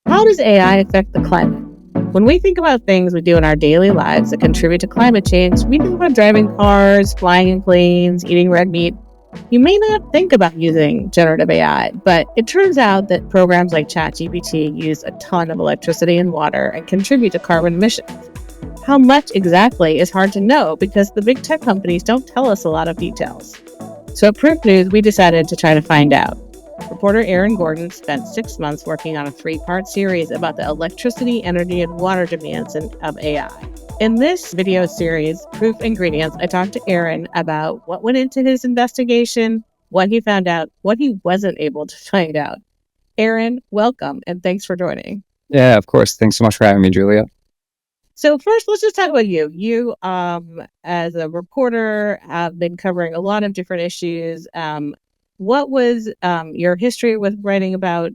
How does AI affect the climate? When we think about things we do in our daily lives that contribute to climate change, we think about driving cars, flying in planes, eating red meat. You may not think about using generative AI, but it turns out that programs like ChatGPT use a ton of electricity and water and contribute to carbon emissions. How much exactly is hard to know because the big tech companies don't tell us a lot of details. So at Proof News, we decided to try to find out. Reporter Aaron Gordon spent 6 months working on a 3-part series about the electricity, energy, and water demands of AI. In this video series, Proof Ingredients, I talked to Aaron about what went into his investigation, what he found out, what he wasn't able to find out. Aaron, welcome, and thanks for joining. Yeah, of course. Thanks so much for having me, Julia. So first, let's just talk about you. You, as a reporter, have been covering a lot of different issues. What was your history with writing about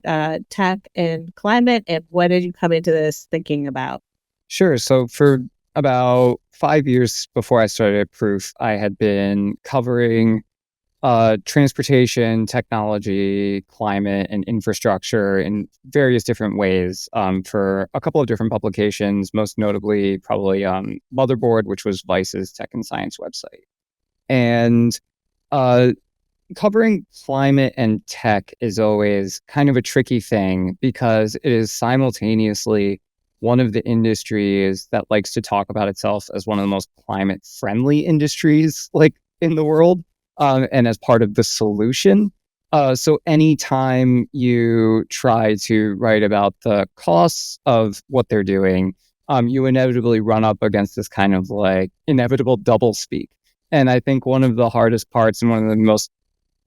tech and climate, and what did you come into this thinking about? Sure. So for about 5 years before I started at Proof, I had been covering transportation, technology, climate, and infrastructure in various different ways for a couple of different publications, most notably probably Motherboard, which was Vice's tech and science website. And uh, covering climate and tech is always kind of a tricky thing because it is simultaneously one of the industries that likes to talk about itself as one of the most climate friendly industries like in the world, and as part of the solution. So anytime you try to write about the costs of what they're doing, you inevitably run up against this kind of like inevitable double speak. And I think one of the hardest parts and one of the most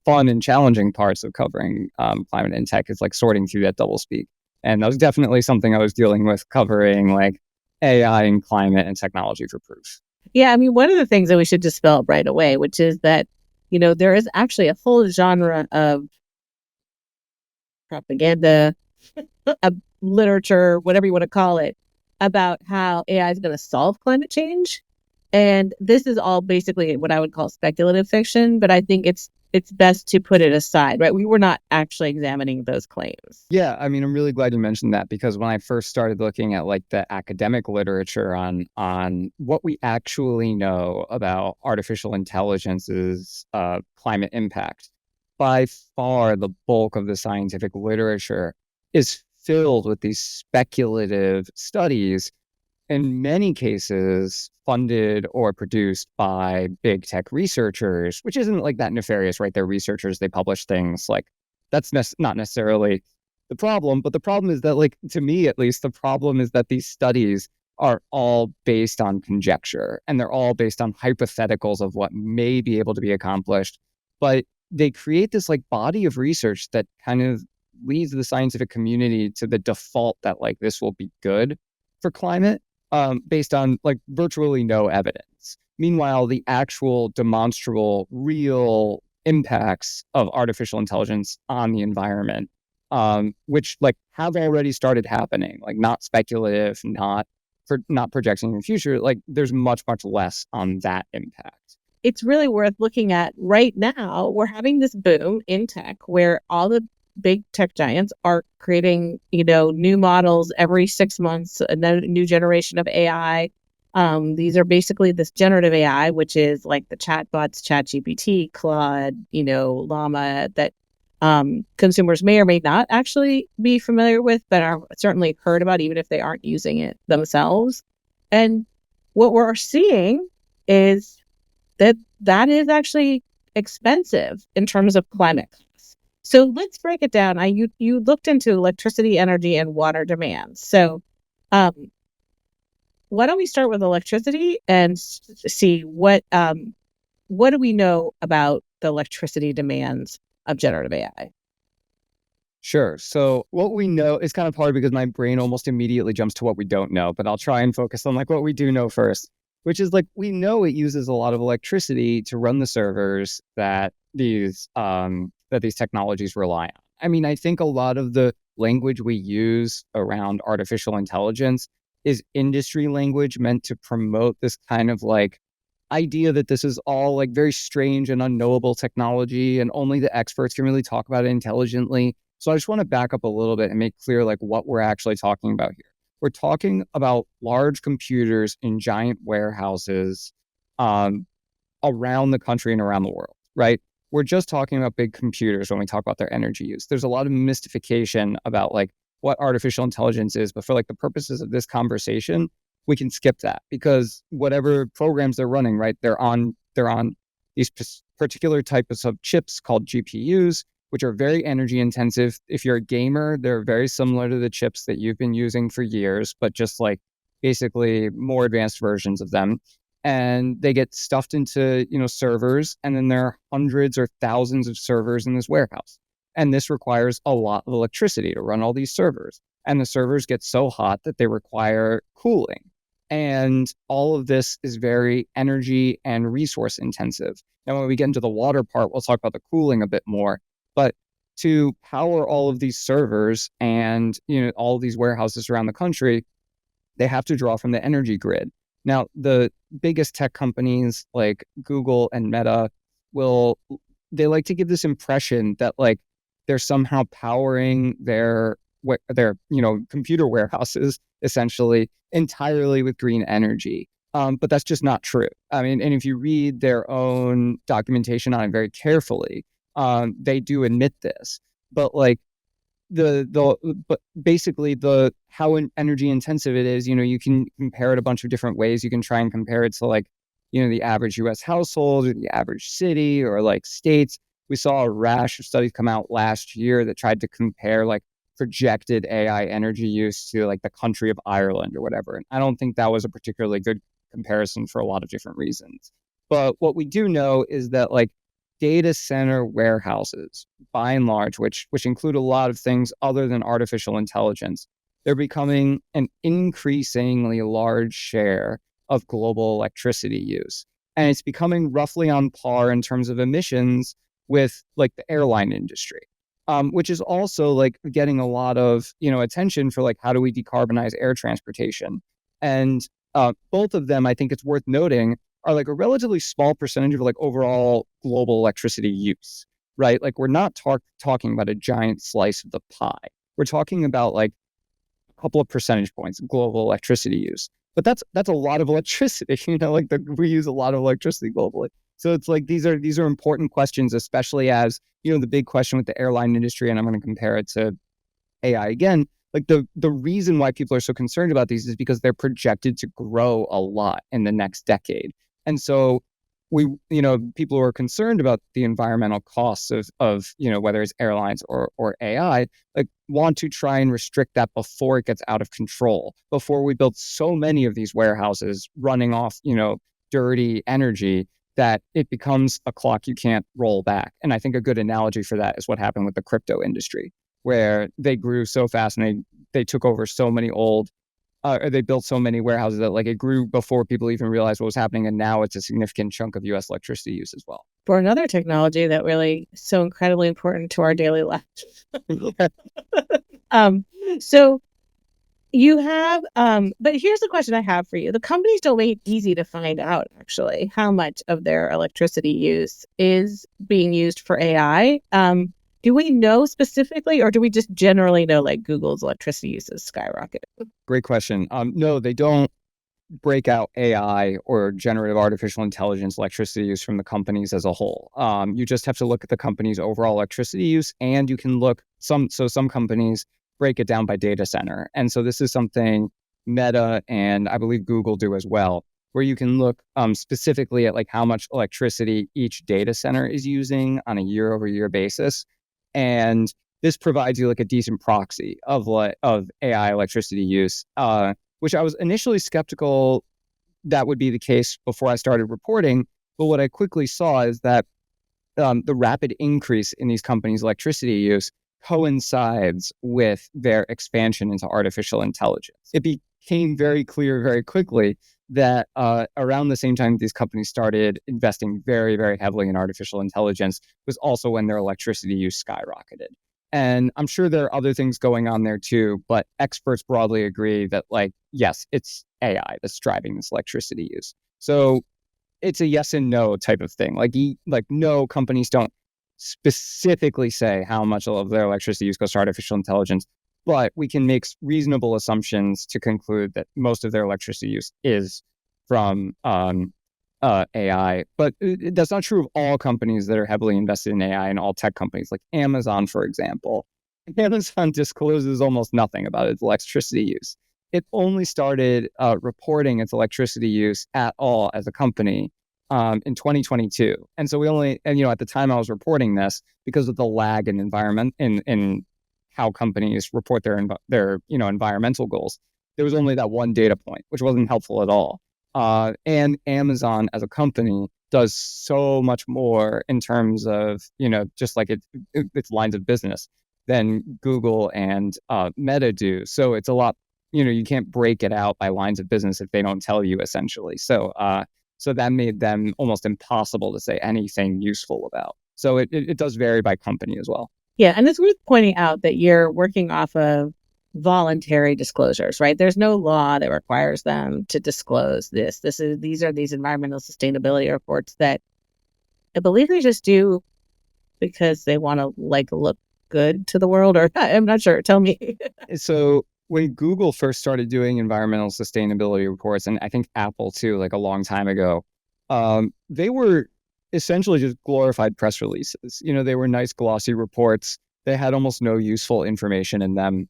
fun and challenging parts of covering climate and tech is like sorting through that double speak. And that was definitely something I was dealing with covering like AI and climate and technology for Proof. Yeah, I mean, one of the things that we should dispel right away, which is that, there is actually a whole genre of propaganda, literature, whatever you want to call it, about how AI is going to solve climate change. And this is all basically what I would call speculative fiction, but I think it's best to put it aside, right? We were not actually examining those claims. Yeah, I mean, I'm really glad you mentioned that because when I first started looking at like the academic literature on what we actually know about artificial intelligence's climate impact, by far the bulk of the scientific literature is filled with these speculative studies, in many cases funded or produced by big tech researchers, which isn't like that nefarious, right? They're researchers, they publish things like that's not necessarily the problem. But the problem is that, like, to me at least, the problem is that these studies are all based on conjecture and they're all based on hypotheticals of what may be able to be accomplished. But they create this like body of research that kind of leads the scientific community to the default that like this will be good for climate, based on like virtually no evidence. Meanwhile, the actual demonstrable, real impacts of artificial intelligence on the environment, which like have already started happening, like not speculative, not projecting in the future. Like there's much less on that impact. It's really worth looking at right now. We're having this boom in tech where all the big tech giants are creating, new models every 6 months, a new generation of AI. These are basically this generative AI, which is like the chatbots, ChatGPT, Claude, Llama, that consumers may or may not actually be familiar with, but are certainly heard about, even if they aren't using it themselves. And what we're seeing is that is actually expensive in terms of climate costs. So let's break it down. You looked into electricity, energy, and water demands. So why don't we start with electricity and see what do we know about the electricity demands of generative AI? Sure. So what we know is kind of hard because my brain almost immediately jumps to what we don't know, but I'll try and focus on like what we do know first, which is like we know it uses a lot of electricity to run the servers that these technologies rely on. I mean, I think a lot of the language we use around artificial intelligence is industry language meant to promote this kind of like idea that this is all like very strange and unknowable technology and only the experts can really talk about it intelligently. So I just want to back up a little bit and make clear like what we're actually talking about here. We're talking about large computers in giant warehouses um, around the country and around the world, right? We're just talking about big computers when we talk about their energy use. There's a lot of mystification about like what artificial intelligence is, but for like the purposes of this conversation, we can skip that because whatever programs they're running, right? They're on these particular types of chips called GPUs, which are very energy intensive. If you're a gamer, they're very similar to the chips that you've been using for years, but just like basically more advanced versions of them. And they get stuffed into, servers, and then there are hundreds or thousands of servers in this warehouse. And this requires a lot of electricity to run all these servers. And the servers get so hot that they require cooling. And all of this is very energy and resource intensive. Now, when we get into the water part, we'll talk about the cooling a bit more. But to power all of these servers and all of these warehouses around the country, they have to draw from the energy grid. Now, the biggest tech companies like Google and Meta they like to give this impression that like they're somehow powering their computer warehouses essentially entirely with green energy. But that's just not true. I mean, and if you read their own documentation on it very carefully, they do admit this. But like but basically the how energy intensive it is, you can compare it a bunch of different ways. You can try and compare it to like, the average US household or the average city or like states. We saw a rash of studies come out last year that tried to compare like projected AI energy use to like the country of Ireland or whatever. And I don't think that was a particularly good comparison for a lot of different reasons. But what we do know is that like data center warehouses, by and large, which include a lot of things other than artificial intelligence, they're becoming an increasingly large share of global electricity use. And it's becoming roughly on par in terms of emissions with like the airline industry, which is also like getting a lot of, attention for like, how do we decarbonize air transportation? And both of them, I think it's worth noting, are like a relatively small percentage of like overall global electricity use, right? Like we're not talking about a giant slice of the pie. We're talking about like a couple of percentage points of global electricity use. But that's a lot of electricity, like we use a lot of electricity globally. So it's like these are important questions, especially as, the big question with the airline industry, and I'm going to compare it to AI again. Like the reason why people are so concerned about these is because they're projected to grow a lot in the next decade. And so people who are concerned about the environmental costs of whether it's airlines or AI, like want to try and restrict that before it gets out of control, before we build so many of these warehouses running off, dirty energy that it becomes a clock you can't roll back. And I think a good analogy for that is what happened with the crypto industry, where they grew so fast and they took over so many they built so many warehouses that like it grew before people even realized what was happening. And now it's a significant chunk of US electricity use as well. For another technology that really is so incredibly important to our daily lives. So you have, but here's the question I have for you. The companies don't make it easy to find out actually how much of their electricity use is being used for AI. Do we know specifically, or do we just generally know like Google's electricity use is skyrocketed? Great question. No, they don't break out AI or generative artificial intelligence electricity use from the companies as a whole. You just have to look at the company's overall electricity use, and you can look some companies break it down by data center. And so this is something Meta and I believe Google do as well, where you can look specifically at like how much electricity each data center is using on a year over year basis. And this provides you like a decent proxy of AI electricity use, which I was initially skeptical that would be the case before I started reporting. But what I quickly saw is that the rapid increase in these companies' electricity use coincides with their expansion into artificial intelligence. It became very clear very quickly that around the same time these companies started investing very, very heavily in artificial intelligence was also when their electricity use skyrocketed. And I'm sure there are other things going on there too, but experts broadly agree that, like, yes, it's AI that's driving this electricity use. So it's a yes and no type of thing. Like no, companies don't specifically say how much of their electricity use goes to artificial intelligence, but we can make reasonable assumptions to conclude that most of their electricity use is from AI. But that's not true of all companies that are heavily invested in AI and all tech companies, like Amazon, for example. Amazon discloses almost nothing about its electricity use. It only started reporting its electricity use at all as a company in 2022. And so at the time I was reporting this, because of the lag in environment in how companies report their environmental goals, there was only that one data point, which wasn't helpful at all. And Amazon as a company does so much more in terms of, just like its lines of business than Google and Meta do. So it's a lot, you can't break it out by lines of business if they don't tell you, essentially. So that made them almost impossible to say anything useful about. So it does vary by company as well. Yeah, and it's worth pointing out that you're working off of voluntary disclosures, right? There's no law that requires them to disclose this. These are these environmental sustainability reports that I believe they just do because they want to look good to the world, or I'm not sure. Tell me. So when Google first started doing environmental sustainability reports, and I think Apple too, like a long time ago, they were essentially just glorified press releases. They were nice glossy reports. They had almost no useful information in them.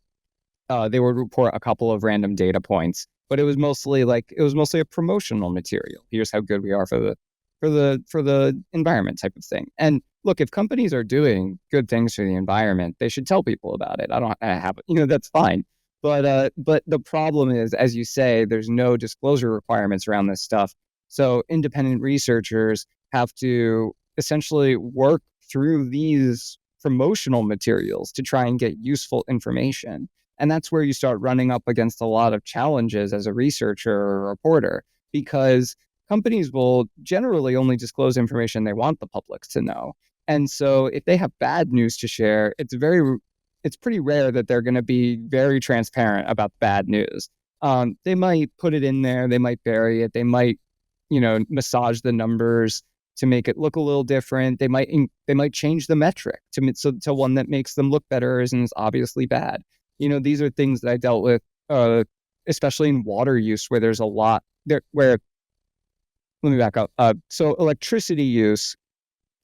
They would report a couple of random data points, but it was mostly a promotional material. Here's how good we are for the environment type of thing. And look, if companies are doing good things for the environment, they should tell people about it. I don't have that's fine. But the problem is, as you say, there's no disclosure requirements around this stuff. So independent researchers have to essentially work through these promotional materials to try and get useful information. And that's where you start running up against a lot of challenges as a researcher or a reporter, because companies will generally only disclose information they want the public to know. And so if they have bad news to share, it's pretty rare that they're going to be very transparent about bad news. They might put it in there, they might bury it, they might, massage the numbers to make it look a little different. They might change the metric to one that makes them look better and is obviously bad. These are things that I dealt with, especially in water use, where there's a lot there. Where let me back up. So electricity use,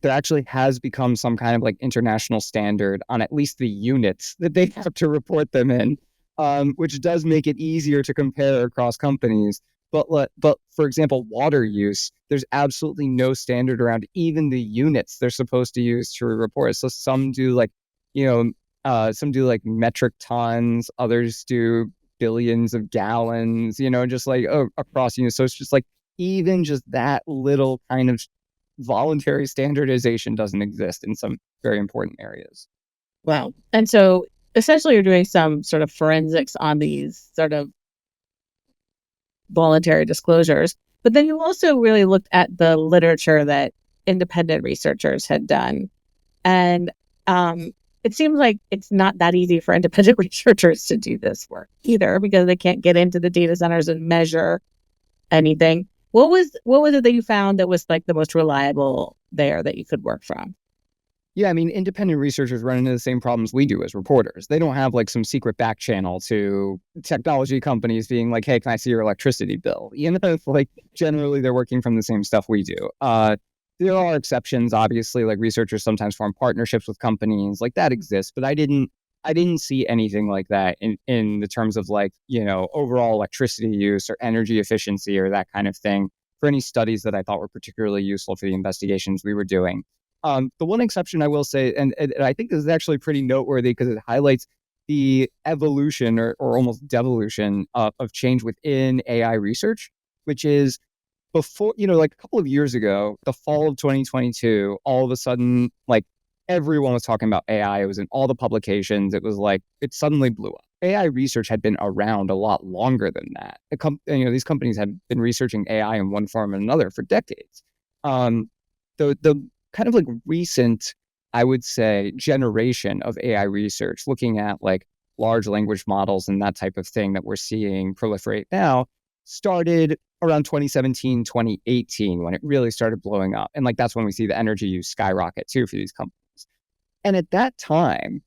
there actually has become some kind of like international standard on at least the units that they have to report them in, which does make it easier to compare across companies. But for example, water use, there's absolutely no standard around even the units they're supposed to use to report. So some do like metric tons, others do billions of gallons, just like across units. So it's just like even just that little kind of voluntary standardization doesn't exist in some very important areas. Wow. And so essentially you're doing some sort of forensics on these sort of voluntary disclosures, but then you also really looked at the literature that independent researchers had done. And it seems like it's not that easy for independent researchers to do this work either, because they can't get into the data centers and measure anything. What was it that you found that was like the most reliable there that you could work from? Yeah, I mean, independent researchers run into the same problems we do as reporters. They don't have like some secret back channel to technology companies being like, "Hey, can I see your electricity bill?" Like generally they're working from the same stuff we do. There are exceptions, obviously, like researchers sometimes form partnerships with companies, like that exists, but I didn't see anything like that in the terms of like, overall electricity use or energy efficiency or that kind of thing for any studies that I thought were particularly useful for the investigations we were doing. The one exception I will say, and I think this is actually pretty noteworthy because it highlights the evolution or almost devolution of change within AI research, which is before, like a couple of years ago, the fall of 2022, all of a sudden, like everyone was talking about AI. It was in all the publications. It was like, it suddenly blew up. AI research had been around a lot longer than that. These companies had been researching AI in one form or another for decades. The kind of like recent, I would say, generation of AI research, looking at like large language models and that type of thing that we're seeing proliferate now, started around 2017, 2018, when it really started blowing up. And like, that's when we see the energy use skyrocket too for these companies. And at that time,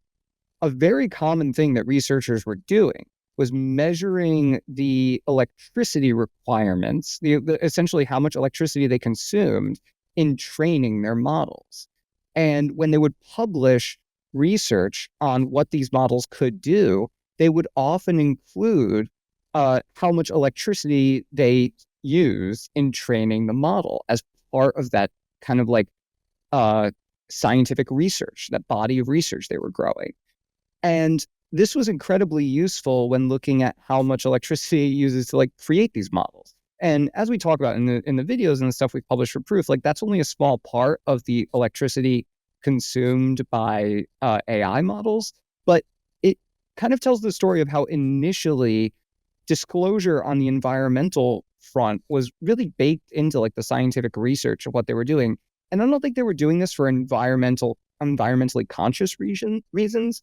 a very common thing that researchers were doing was measuring the electricity requirements, essentially how much electricity they consumed in training their models. And when they would publish research on what these models could do, they would often include how much electricity they used in training the model as part of that kind of like uh, scientific research, that body of research they were growing. And this was incredibly useful when looking at how much electricity it uses to like create these models. And as we talk about in the videos and the stuff we publish for proof, like that's only a small part of the electricity consumed by AI models, but it kind of tells the story of how initially disclosure on the environmental front was really baked into like the scientific research of what they were doing. And I don't think they were doing this for environmentally conscious reasons.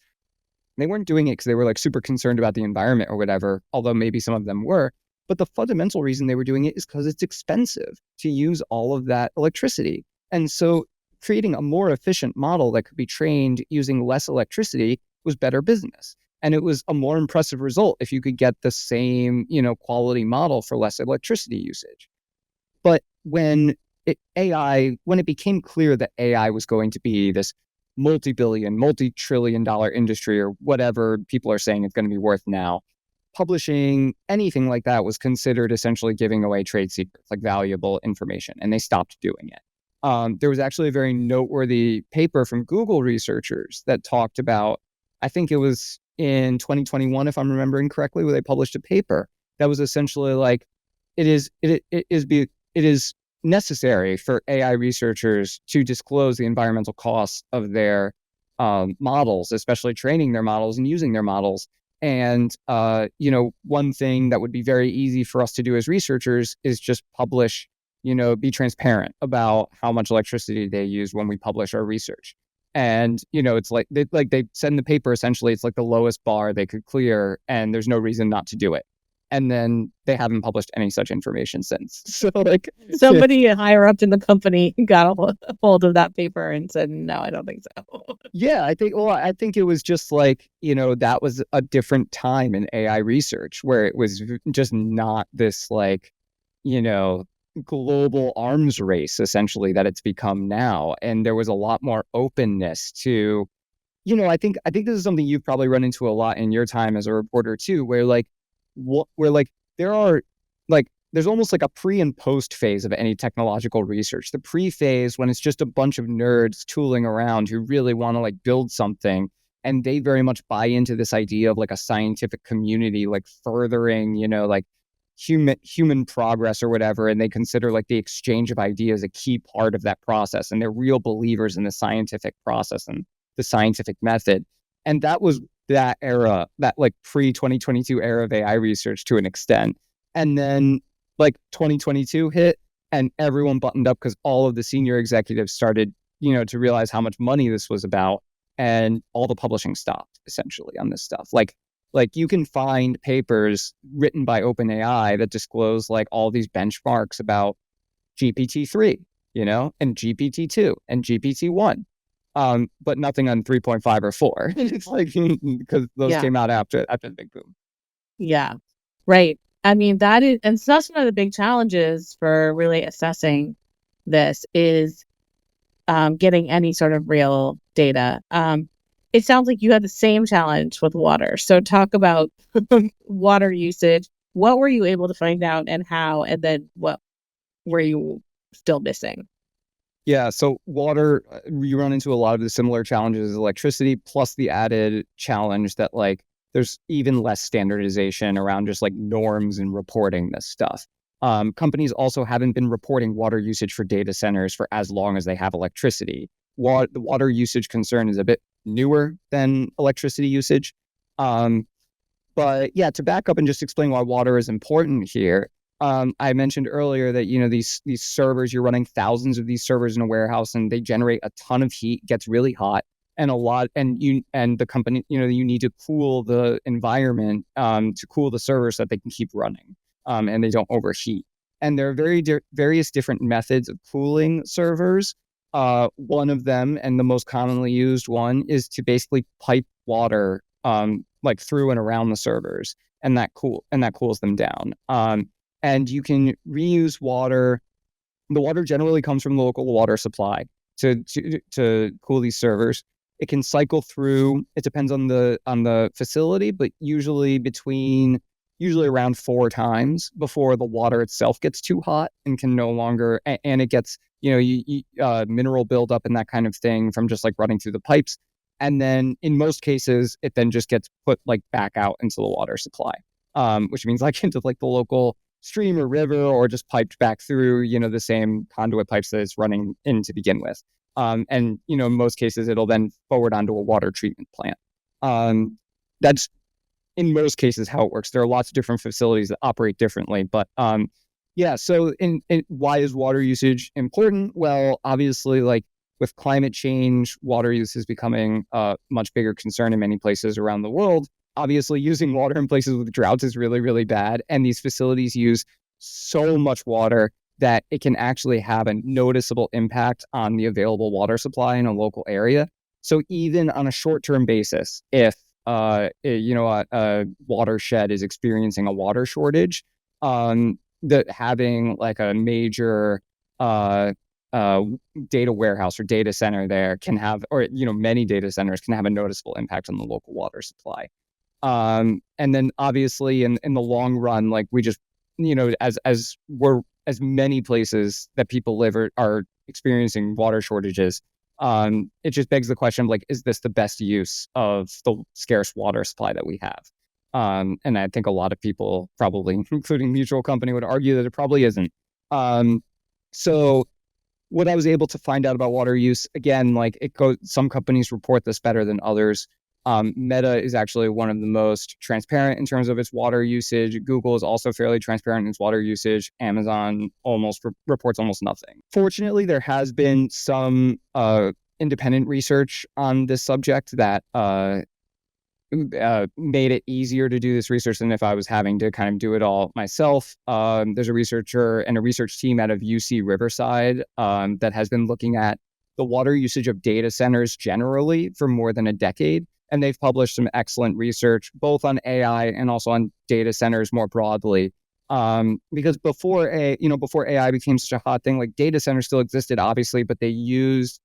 They weren't doing it because they were like super concerned about the environment or whatever, although maybe some of them were. But the fundamental reason they were doing it is because it's expensive to use all of that electricity. And so creating a more efficient model that could be trained using less electricity was better business. And it was a more impressive result if you could get the same, quality model for less electricity usage. But when it became clear that AI was going to be this multi-billion, multi-trillion dollar industry or whatever people are saying it's going to be worth now, publishing anything like that was considered essentially giving away trade secrets, like valuable information, and they stopped doing it. There was actually a very noteworthy paper from Google researchers that talked about, I think it was in 2021, if I'm remembering correctly, where they published a paper that was essentially like, it is necessary for AI researchers to disclose the environmental costs of their models, especially training their models and using their models. And, one thing that would be very easy for us to do as researchers is just publish, be transparent about how much electricity they use when we publish our research. And, it's like they send the paper, essentially, it's like the lowest bar they could clear, and there's no reason not to do it. And then they haven't published any such information since. So like somebody higher up in the company got a hold of that paper and said, no, I don't think so. Yeah, I think it was just like, that was a different time in AI research where it was just not this like, global arms race essentially that it's become now. And there was a lot more openness to, I think this is something you've probably run into a lot in your time as a reporter too, where like there are like there's almost like a pre and post phase of any technological research. The pre phase, when it's just a bunch of nerds tooling around who really want to like build something, and they very much buy into this idea of like a scientific community, like furthering, like human progress or whatever, and they consider like the exchange of ideas a key part of that process, and they're real believers in the scientific process and the scientific method. And that was that era, that like pre-2022 era of AI research to an extent. And then like 2022 hit and everyone buttoned up because all of the senior executives started, to realize how much money this was about, and all the publishing stopped essentially on this stuff. Like you can find papers written by OpenAI that disclose like all these benchmarks about GPT-3, and GPT-2 and GPT-1. But nothing on 3.5 or 4. It's like because those came out after the big boom. Yeah, right. I mean, that is, and so that's one of the big challenges for really assessing this is getting any sort of real data. It sounds like you had the same challenge with water. So talk about water usage. What were you able to find out and how, and then what were you still missing? Yeah, so water, you run into a lot of the similar challenges as electricity, plus the added challenge that like there's even less standardization around just like norms and reporting this stuff. Companies also haven't been reporting water usage for data centers for as long as they have electricity. The water usage concern is a bit newer than electricity usage. But yeah, to back up and just explain why water is important here, I mentioned earlier that these servers, you're running thousands of these servers in a warehouse, and they generate a ton of heat, gets really hot, and the company, you need to cool the environment to cool the servers so that they can keep running, and they don't overheat. And there are various different methods of cooling servers. One of them, and the most commonly used one, is to basically pipe water like through and around the servers, and that cools them down. And you can reuse water. The water generally comes from the local water supply to cool these servers. It can cycle through. It depends on the facility, but usually around 4 times before the water itself gets too hot and can no longer, and it gets, mineral buildup and that kind of thing from just like running through the pipes. And then in most cases, it then just gets put like back out into the water supply, which means like into like the local stream or river, or just piped back through, the same conduit pipes that it's running in to begin with. And, in most cases, it'll then forward onto a water treatment plant. That's in most cases how it works. There are lots of different facilities that operate differently, but yeah. So, why is water usage important? Well, obviously, like with climate change, water use is becoming a much bigger concern in many places around the world. Obviously, using water in places with droughts is really, really bad, and these facilities use so much water that it can actually have a noticeable impact on the available water supply in a local area. So even on a short-term basis, if a watershed is experiencing a water shortage, that having like a major uh, data warehouse or data center there can have, or many data centers can have a noticeable impact on the local water supply. And then obviously in the long run, like we just, as many places that people live are experiencing water shortages, it just begs the question of like, is this the best use of the scarce water supply that we have? And I think a lot of people, probably including Mutual Company, would argue that it probably isn't. So what I was able to find out about water use, again, like some companies report this better than others. Meta is actually one of the most transparent in terms of its water usage. Google is also fairly transparent in its water usage. Amazon reports almost nothing. Fortunately, there has been some independent research on this subject that made it easier to do this research than if I was having to kind of do it all myself. There's a researcher and a research team out of UC Riverside that has been looking at the water usage of data centers generally for more than a decade. And they've published some excellent research, both on AI and also on data centers more broadly. Because before AI became such a hot thing, like data centers still existed, obviously, but they used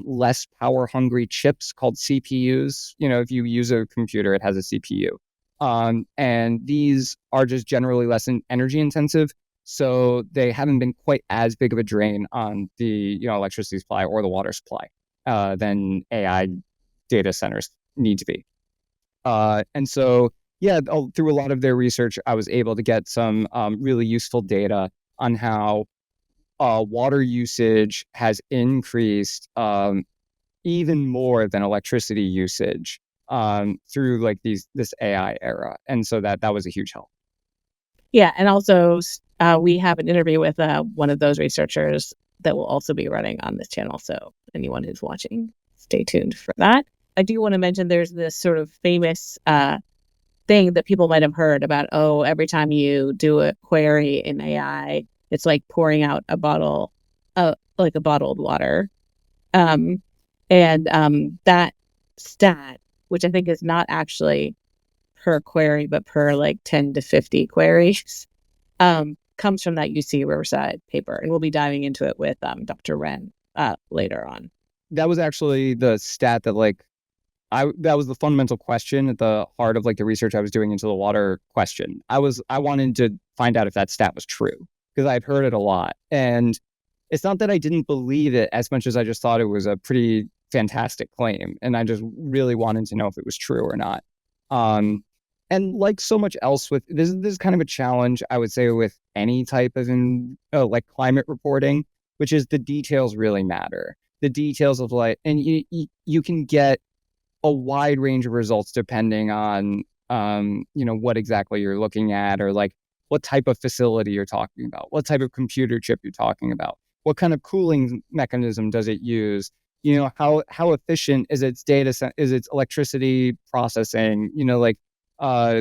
less power hungry chips called CPUs. If you use a computer, it has a CPU. And these are just generally less energy intensive. So they haven't been quite as big of a drain on the electricity supply or the water supply than AI data centers need to be. And so, yeah, through a lot of their research, I was able to get some really useful data on how water usage has increased even more than electricity usage through like this AI era. And so that was a huge help. Yeah. And also, we have an interview with one of those researchers that will also be running on this channel. So anyone who's watching, stay tuned for that. I do want to mention there's this sort of famous thing that people might have heard about, every time you do a query in AI, it's like pouring out a bottle, like a bottled water. And that stat, which I think is not actually per query, but per like 10 to 50 queries, comes from that UC Riverside paper. And we'll be diving into it with Dr. Wren later on. That was actually the stat that that was the fundamental question at the heart of like the research I was doing into the water question. I wanted to find out if that stat was true because I'd heard it a lot. And it's not that I didn't believe it as much as I just thought it was a pretty fantastic claim. And I just really wanted to know if it was true or not. And like so much else with this is kind of a challenge, I would say, with any type of like climate reporting, which is the details really matter. The details of and you can get a wide range of results depending on what exactly you're looking at, or like what type of facility you're talking about, what type of computer chip you're talking about, what kind of cooling mechanism does it use, how efficient is its is its electricity processing,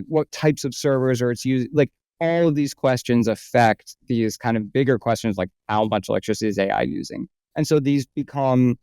what types of servers are it's using. Like all of these questions affect these kind of bigger questions, like how much electricity is AI using. And so these become,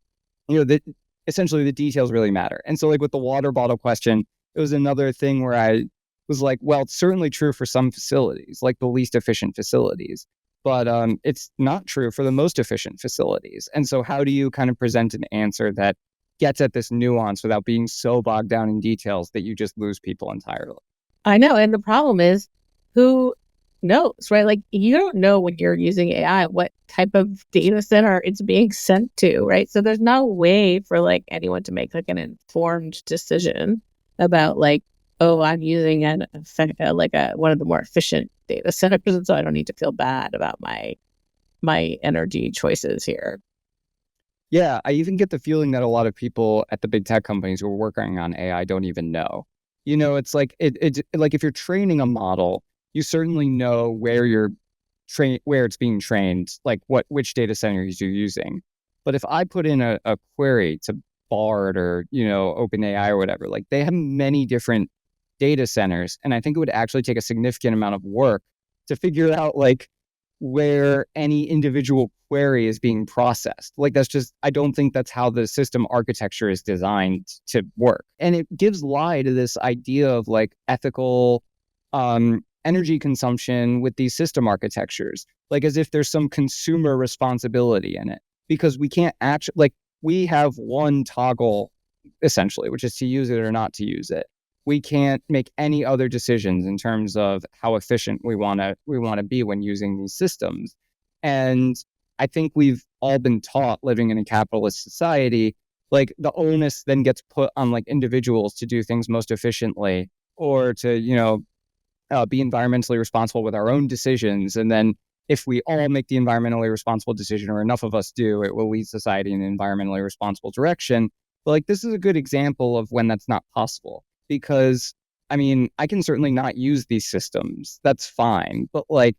essentially the details really matter. And so like with the water bottle question, it was another thing where I was like, well, it's certainly true for some facilities, like the least efficient facilities, but it's not true for the most efficient facilities. And so how do you kind of present an answer that gets at this nuance without being so bogged down in details that you just lose people entirely? I know. And the problem is, who knows, right? Like, you don't know when you're using AI what type of data center it's being sent to, right? So there's no way for like anyone to make like an informed decision about like, oh, I'm using one of the more efficient data centers, and so I don't need to feel bad about my energy choices here. Yeah, I even get the feeling that a lot of people at the big tech companies who are working on AI don't even know. It's like it's like if you're training a model, you certainly know where it's being trained, like which data centers you're using. But if I put in a query to Bard or, OpenAI or whatever, like they have many different data centers. And I think it would actually take a significant amount of work to figure out like where any individual query is being processed. Like I don't think that's how the system architecture is designed to work. And it gives lie to this idea of like ethical energy consumption with these system architectures, like as if there's some consumer responsibility in it. Because we can't actually, like, we have one toggle essentially, which is to use it or not to use it. We can't make any other decisions in terms of how efficient we want to be when using these systems. And I think we've all been taught living in a capitalist society, like the onus then gets put on like individuals to do things most efficiently or to, be environmentally responsible with our own decisions. And then if we all make the environmentally responsible decision, or enough of us do, it will lead society in an environmentally responsible direction. But like, this is a good example of when that's not possible. Because, I mean, I can certainly not use these systems. That's fine. But like,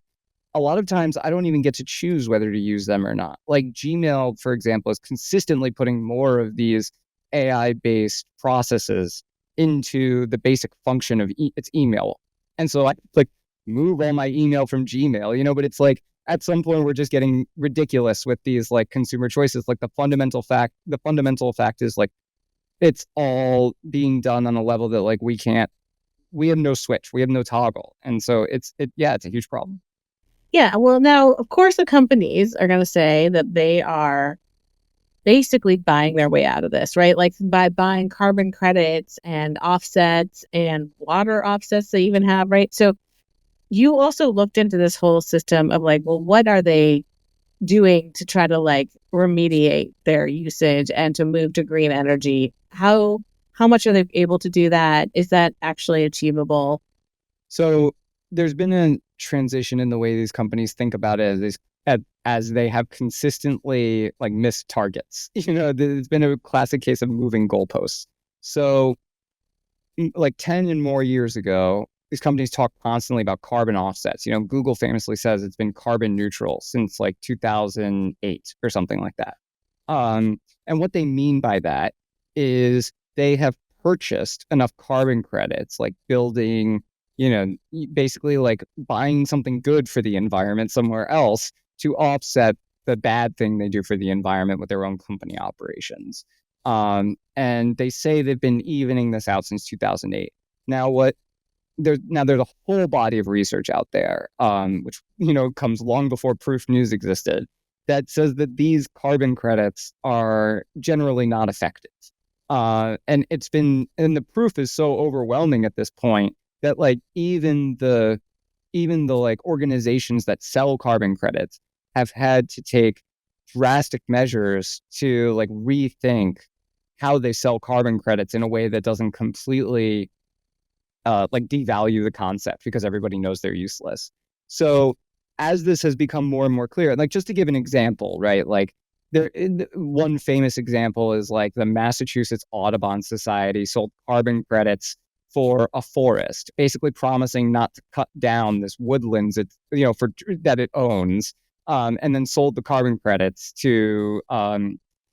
a lot of times I don't even get to choose whether to use them or not. Like Gmail, for example, is consistently putting more of these AI-based processes into the basic function of its email. And so I like move all my email from Gmail, but it's like at some point we're just getting ridiculous with these like consumer choices. Like the fundamental fact is like it's all being done on a level that like we have no switch, we have no toggle. And so it's a huge problem. Yeah, well, now, of course, the companies are going to say that they are basically buying their way out of this, right? Like by buying carbon credits and offsets and water offsets they even have, right? So you also looked into this whole system of like, well, what are they doing to try to like remediate their usage and to move to green energy? How much are they able to do that? Is that actually achievable? So there's been a transition in the way these companies think about it as they have consistently like missed targets. There's been a classic case of moving goalposts. So like 10 and more years ago, these companies talk constantly about carbon offsets. Google famously says it's been carbon neutral since like 2008 or something like that. And what they mean by that is they have purchased enough carbon credits, like building, basically like buying something good for the environment somewhere else to offset the bad thing they do for the environment with their own company operations. And they say they've been evening this out since 2008. There's a whole body of research out there, which comes long before proof news existed, that says that these carbon credits are generally not effective. And the proof is so overwhelming at this point that like even the like organizations that sell carbon credits have had to take drastic measures to like rethink how they sell carbon credits in a way that doesn't completely like devalue the concept because everybody knows they're useless. So as this has become more and more clear, like just to give an example, right? Like one famous example is like the Massachusetts Audubon Society sold carbon credits for a forest, basically promising not to cut down this woodlands that it owns, and then sold the carbon credits to I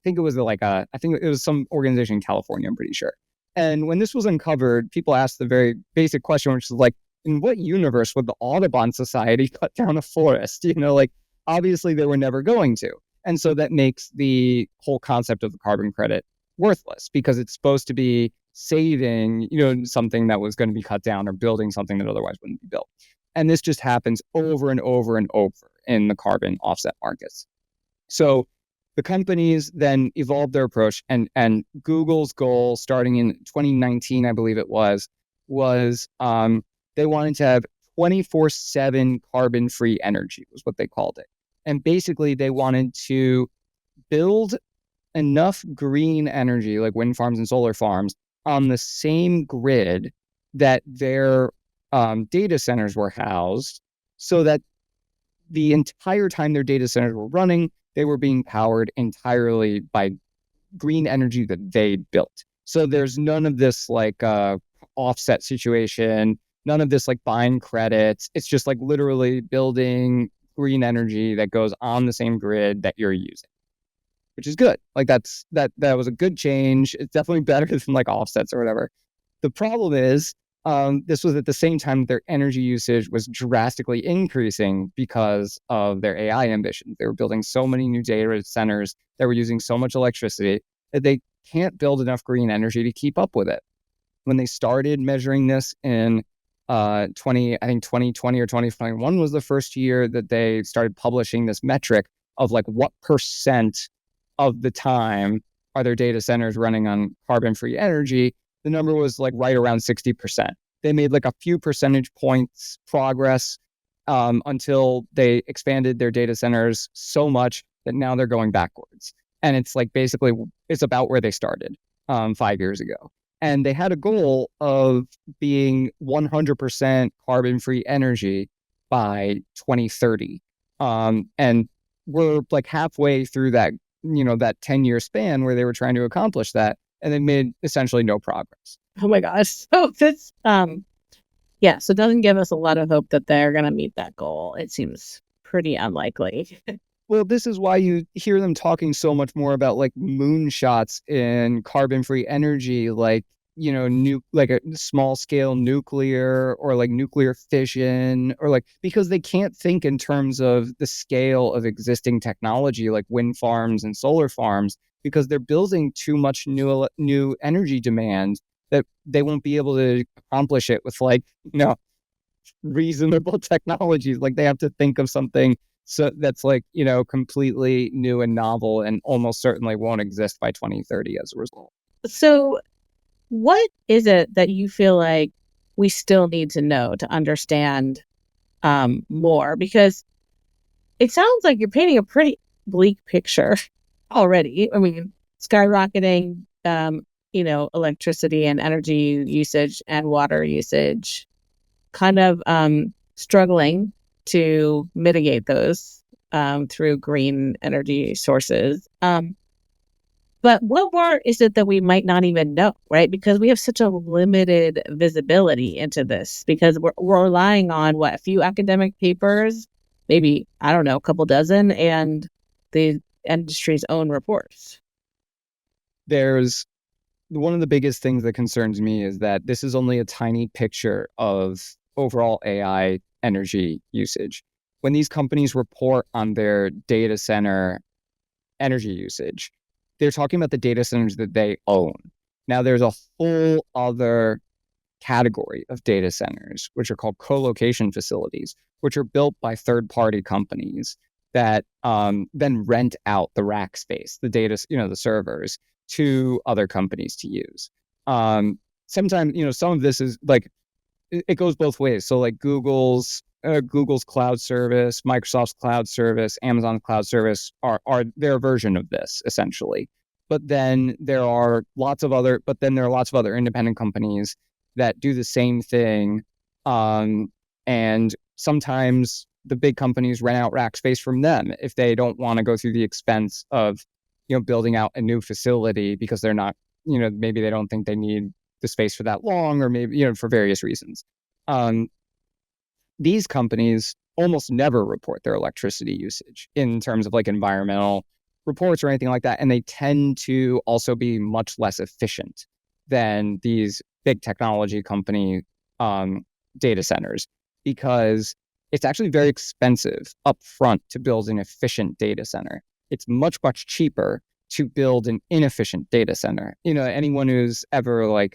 think it was some organization in California, I'm pretty sure. And when this was uncovered, people asked the very basic question, which is like, in what universe would the Audubon Society cut down a forest? Like obviously they were never going to. And so that makes the whole concept of the carbon credit worthless, because it's supposed to be saving, something that was going to be cut down or building something that otherwise wouldn't be built. And this just happens over and over and over in the carbon offset markets. So the companies then evolved their approach, and Google's goal starting in 2019, I believe it was they wanted to have 24/7 carbon-free energy, was what they called it. And basically they wanted to build enough green energy, like wind farms and solar farms, on the same grid that their data centers were housed, so that the entire time their data centers were running, they were being powered entirely by green energy that they built. So there's none of this like offset situation, none of this like buying credits. It's just like literally building green energy that goes on the same grid that you're using, which is good. Like that was a good change. It's definitely better than like offsets or whatever. The problem is, this was at the same time their energy usage was drastically increasing because of their AI ambitions. They were building so many new data centers that were using so much electricity that they can't build enough green energy to keep up with it. When they started measuring this in 2020 or 2021 was the first year that they started publishing this metric of like what percent of the time are their data centers running on carbon-free energy. The number was like right around 60%. They made like a few percentage points progress until they expanded their data centers so much that now they're going backwards. And it's like basically it's about where they started 5 years ago. And they had a goal of being 100% carbon-free energy by 2030. And we're like halfway through that, that 10-year span where they were trying to accomplish that, and they made essentially no progress. Oh my gosh. So this, yeah, so it doesn't give us a lot of hope that they're going to meet that goal. It seems pretty unlikely. Well, this is why you hear them talking so much more about like moonshots in carbon-free energy, like, like a small scale nuclear or like nuclear fission, or like, because they can't think in terms of the scale of existing technology like wind farms and solar farms, because they're building too much new energy demand that they won't be able to accomplish it with like, reasonable technologies. Like they have to think of something so that's like, completely new and novel and almost certainly won't exist by 2030 as a result. So what is it that you feel like we still need to know to understand more? Because it sounds like you're painting a pretty bleak picture already. I mean, skyrocketing, electricity and energy usage and water usage, kind of struggling to mitigate those through green energy sources. But what more is it that we might not even know, right? Because we have such a limited visibility into this, because we're relying on a few academic papers, maybe, I don't know, a couple dozen, and the industry's own reports. There's one of the biggest things that concerns me is that this is only a tiny picture of overall AI energy usage. When these companies report on their data center energy usage, they're talking about the data centers that they own. Now, there's a whole other category of data centers, which are called co-location facilities, which are built by third-party companies that then rent out the rack space, the data, the servers, to other companies to use. Sometimes, some of this is like, it goes both ways. So like Google's cloud service, Microsoft's cloud service, Amazon's cloud service are their version of this essentially. But then there are lots of other independent companies that do the same thing. And sometimes the big companies rent out rack space from them if they don't want to go through the expense of, building out a new facility, because they're not, maybe they don't think they need the space for that long, or maybe, for various reasons. These companies almost never report their electricity usage in terms of like environmental reports or anything like that. And they tend to also be much less efficient than these big technology company data centers, because it's actually very expensive up front to build an efficient data center. it's much, much cheaper to build an inefficient data center. Anyone who's ever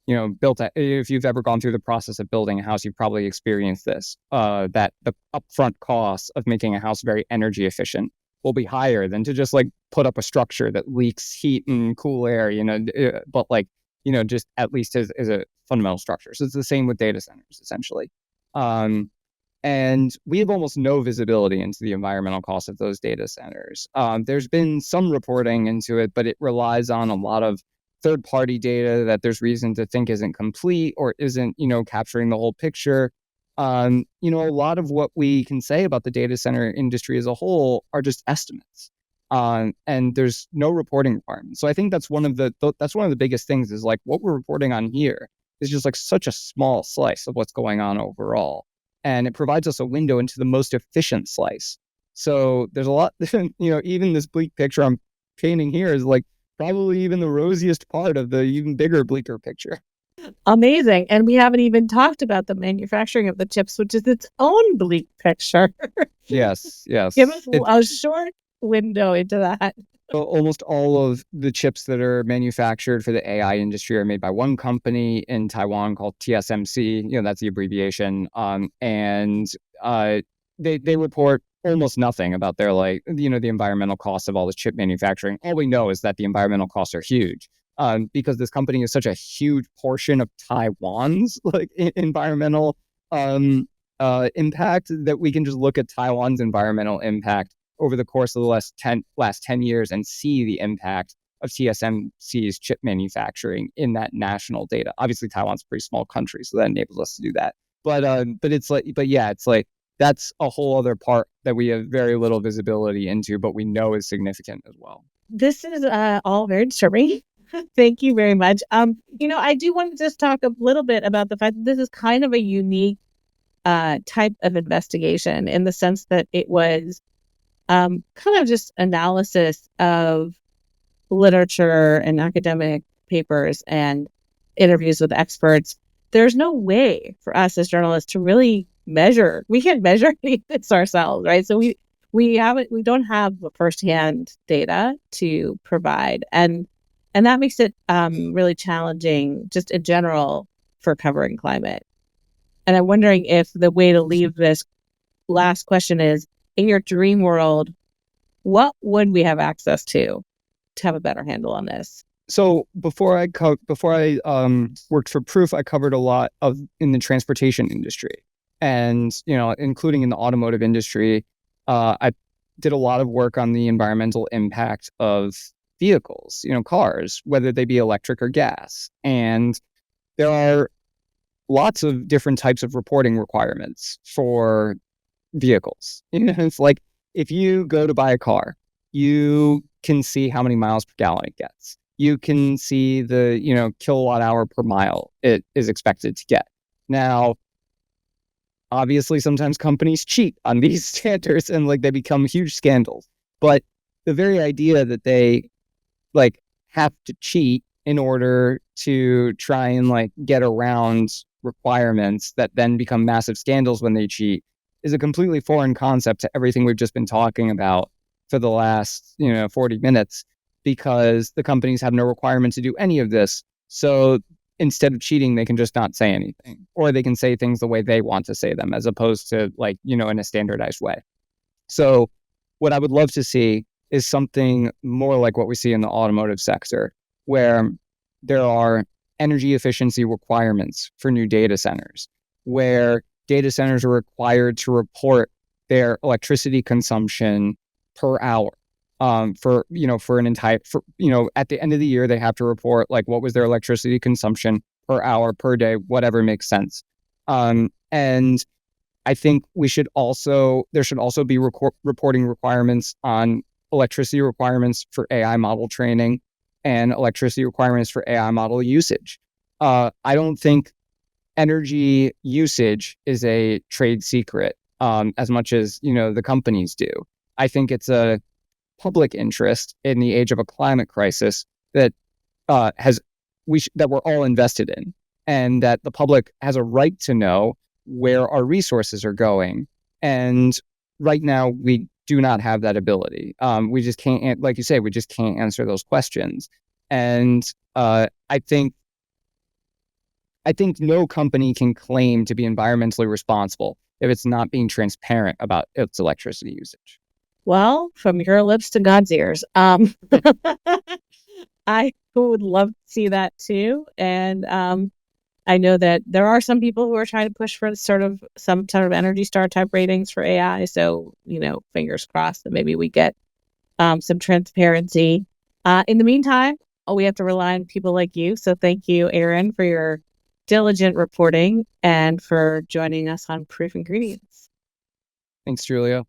if you've ever gone through the process of building a house, you've probably experienced this, that the upfront costs of making a house very energy efficient will be higher than to just put up a structure that leaks heat and cool air, but just at least as a fundamental structure. So it's the same with data centers, essentially. And we have almost no visibility into the environmental costs of those data centers. There's been some reporting into it, but it relies on a lot of third-party data that there's reason to think isn't complete or isn't, capturing the whole picture. A lot of what we can say about the data center industry as a whole are just estimates. And there's no reporting requirements. So I think that's one of the biggest things is what we're reporting on here is just such a small slice of what's going on overall. And it provides us a window into the most efficient slice. So there's a lot, even this bleak picture I'm painting here is probably even the rosiest part of the even bigger, bleaker picture. Amazing. And we haven't even talked about the manufacturing of the chips, which is its own bleak picture. Yes. Give us a short window into that. Almost all of the chips that are manufactured for the AI industry are made by one company in Taiwan called TSMC. That's the abbreviation. And they report almost nothing about their the environmental costs of all this chip manufacturing. All we know is that the environmental costs are huge. Because this company is such a huge portion of Taiwan's environmental impact that we can just look at Taiwan's environmental impact over the course of the last 10 years and see the impact of TSMC's chip manufacturing in that national data. Obviously, Taiwan's a pretty small country, so that enables us to do that. But it's that's a whole other part that we have very little visibility into, but we know is significant as well. This is all very disturbing. Thank you very much. I do want to just talk a little bit about the fact that this is kind of a unique type of investigation in the sense that it was kind of just analysis of literature and academic papers and interviews with experts. There's no way for us as journalists to really measure. We can't measure any of this ourselves, right? So we don't have firsthand data to provide, and that makes it really challenging just in general for covering climate. And I'm wondering if the way to leave this last question is, in your dream world, what would we have access to have a better handle on this? So before I worked for Proof, I covered a lot in the transportation industry, and including in the automotive industry. I did a lot of work on the environmental impact of vehicles, cars, whether they be electric or gas. And there are lots of different types of reporting requirements for vehicles. It's if you go to buy a car, you can see how many miles per gallon it gets. You can see the, kilowatt hour per mile it is expected to get. Now, obviously, sometimes companies cheat on these standards and they become huge scandals. But the very idea that they have to cheat in order to try and get around requirements that then become massive scandals when they cheat is a completely foreign concept to everything we've just been talking about for the last 40 minutes, because the companies have no requirement to do any of this. So instead of cheating, they can just not say anything, or they can say things the way they want to say them, as opposed to in a standardized way. So what I would love to see is something more like what we see in the automotive sector, where there are energy efficiency requirements for new data centers, where data centers are required to report their electricity consumption per hour. For an entire, at the end of the year, they have to report what was their electricity consumption per hour, per day, whatever makes sense. And I think there should also be reporting requirements on electricity requirements for AI model training and electricity requirements for AI model usage. I don't think energy usage is a trade secret as much as the companies do. I think it's a public interest in the age of a climate crisis that that we're all invested in, and that the public has a right to know where our resources are going. And right now, we do not have that ability. We just can't, like you say, we just can't answer those questions. And I think no company can claim to be environmentally responsible if it's not being transparent about its electricity usage. Well, from your lips to God's ears. I would love to see that too. And I know that there are some people who are trying to push for some sort of Energy Star type ratings for AI. So, fingers crossed that maybe we get some transparency. In the meantime, we have to rely on people like you. So thank you, Aaron, for your diligent reporting and for joining us on Proof Ingredients. Thanks, Julia.